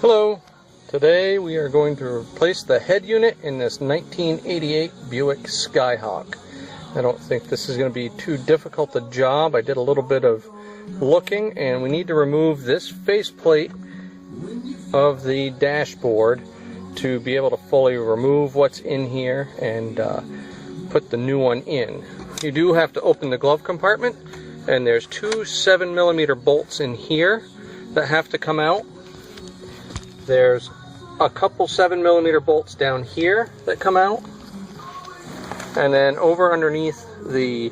Hello, today we are going to replace the head unit in this 1988 Buick Skyhawk. I don't think this is going to be too difficult a job. I did a little bit of looking, and we need to remove this faceplate of the dashboard to be able to fully remove what's in here and put the new one in. You do have to open the glove compartment, and there's two 7mm bolts in here that have to come out. There's a couple 7mm bolts down here that come out, and then over underneath the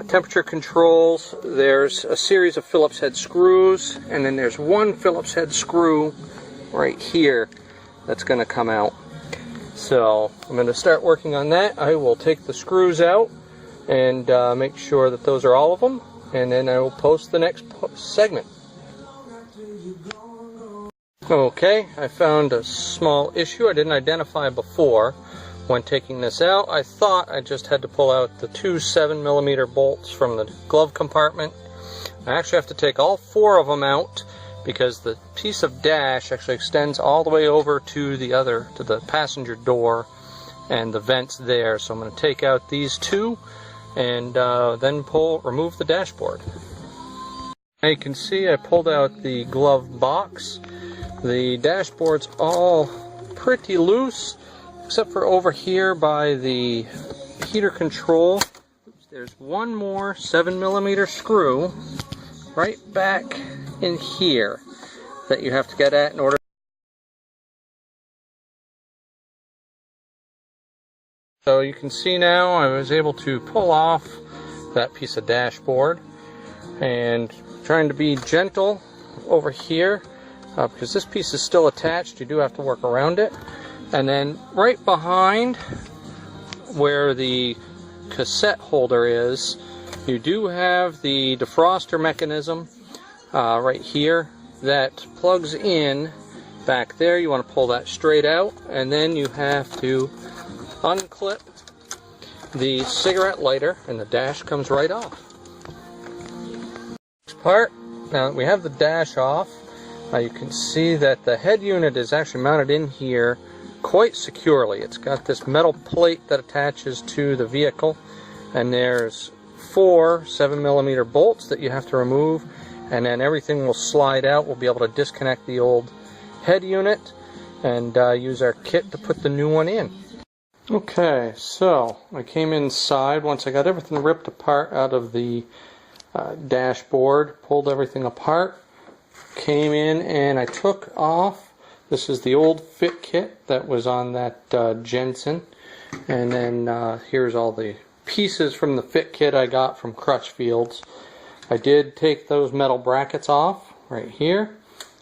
temperature controls there's a series of Phillips head screws, and then there's one Phillips head screw right here that's going to come out. So I'm going to start working on that. I will take the screws out and make sure that those are all of them, and then I will post the next segment. Okay, I found a small issue I didn't identify before when taking this out. I thought I just had to pull out the two 7mm bolts from the glove compartment. I actually have to take all four of them out because the piece of dash actually extends all the way over to the passenger door and the vents there. So I'm going to take out these two and then remove the dashboard. Now you can see I pulled out the glove box. The dashboard's all pretty loose, except for over here by the heater control. There's one more 7mm screw right back in here that you have to get at in order. So you can see now I was able to pull off that piece of dashboard, and trying to be gentle over here. Because this piece is still attached, you do have to work around it. And then right behind where the cassette holder is, you do have the defroster mechanism right here that plugs in back there. You want to pull that straight out, and then you have to unclip the cigarette lighter, and the dash comes right off. Next part, now that we have the dash off, you can see that the head unit is actually mounted in here quite securely. It's got this metal plate that attaches to the vehicle, and there's four 7mm bolts that you have to remove, and then everything will slide out. We'll be able to disconnect the old head unit and use our kit to put the new one in. Okay, so I came inside once I got everything ripped apart out of the dashboard, pulled everything apart. Came in and I took off, this is the old fit kit that was on that Jensen, and then here's all the pieces from the fit kit I got from Crutchfield's. I did take those metal brackets off right here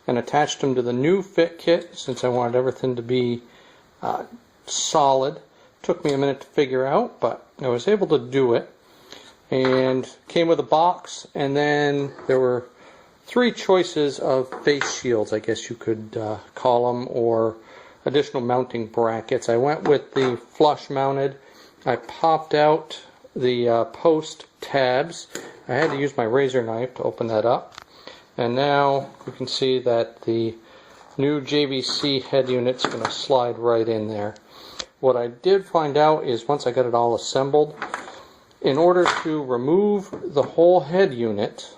and attached them to the new fit kit since I wanted everything to be solid. Took me a minute to figure out, but I was able to do it, and came with a box, and then there were three choices of face shields, I guess you could call them, or additional mounting brackets. I went with the flush mounted. I popped out the post tabs. I had to use my razor knife to open that up. And now you can see that the new JVC head unit's going to slide right in there. What I did find out is once I got it all assembled, in order to remove the whole head unit,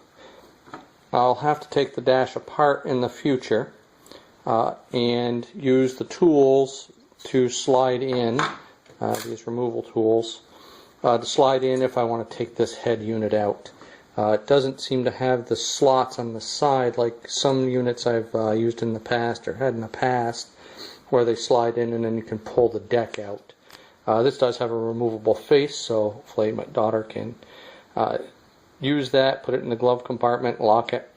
I'll have to take the dash apart in the future and use the tools to slide in, these removal tools, to slide in if I want to take this head unit out. It doesn't seem to have the slots on the side like some units I've used in the past or had in the past, where they slide in and then you can pull the deck out. This does have a removable face, so hopefully my daughter can use that, put it in the glove compartment, lock it.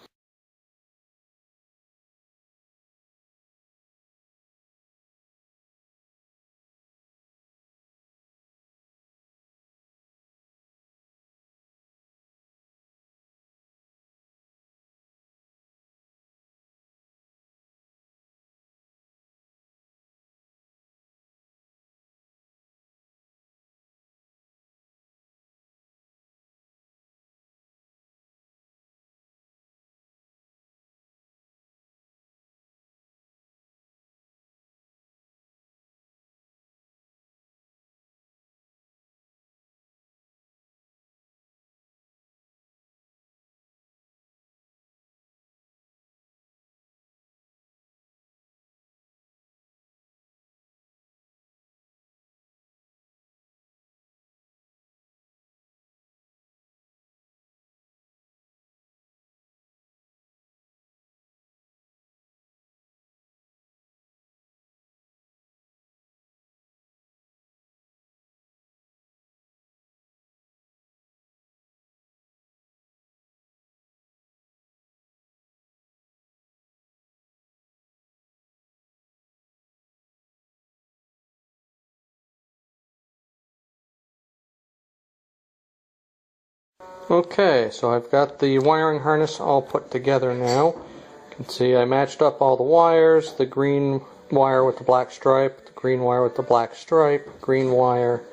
Okay, so I've got the wiring harness all put together now. You can see I matched up all the wires, the green wire with the black stripe, the green wire with the black stripe, green wire,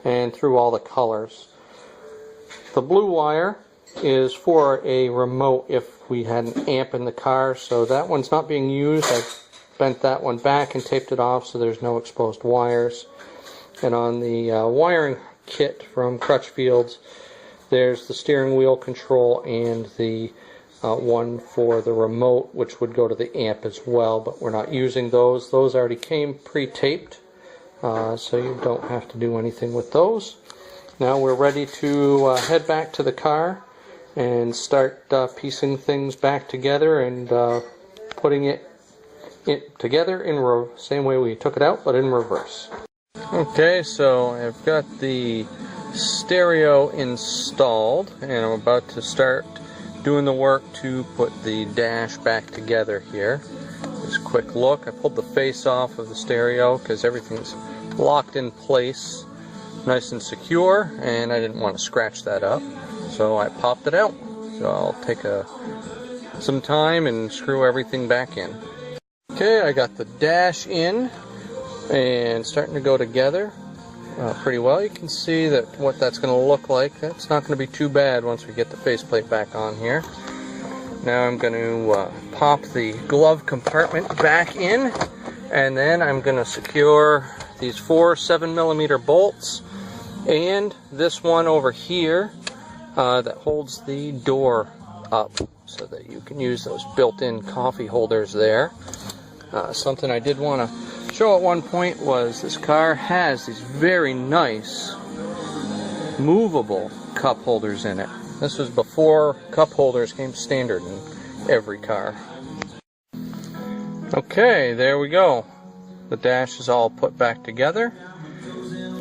and through all the colors. The blue wire is for a remote if we had an amp in the car, so that one's not being used. I've bent that one back and taped it off so there's no exposed wires. And on the wiring kit from Crutchfield's, there's the steering wheel control and the one for the remote, which would go to the amp as well, but we're not using those. Those already came pre-taped, so you don't have to do anything with those. Now we're ready to head back to the car and start piecing things back together and putting it together in same way we took it out, but in reverse. Okay, so I've got the stereo installed and I'm about to start doing the work to put the dash back together here. Just a quick look. I pulled the face off of the stereo because everything's locked in place nice and secure and I didn't want to scratch that up, so I popped it out. So I'll take some time and screw everything back in. Okay, I got the dash in and starting to go together pretty well. You can see that what that's going to look like. That's not going to be too bad once we get the faceplate back on here. Now I'm going to pop the glove compartment back in, and then I'm going to secure these 4 7mm bolts and this one over here that holds the door up so that you can use those built-in coffee holders there. Something I did want to show at one point was this car has these very nice movable cup holders in it. This was before cup holders came standard in every car. Okay, there we go. The dash is all put back together.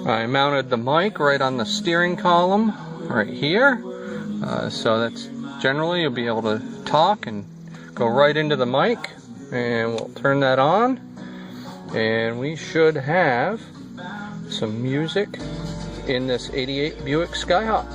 I mounted the mic right on the steering column right here, so that's generally you'll be able to talk and go right into the mic, and we'll turn that on and we should have some music in this '88 Buick Skyhawk.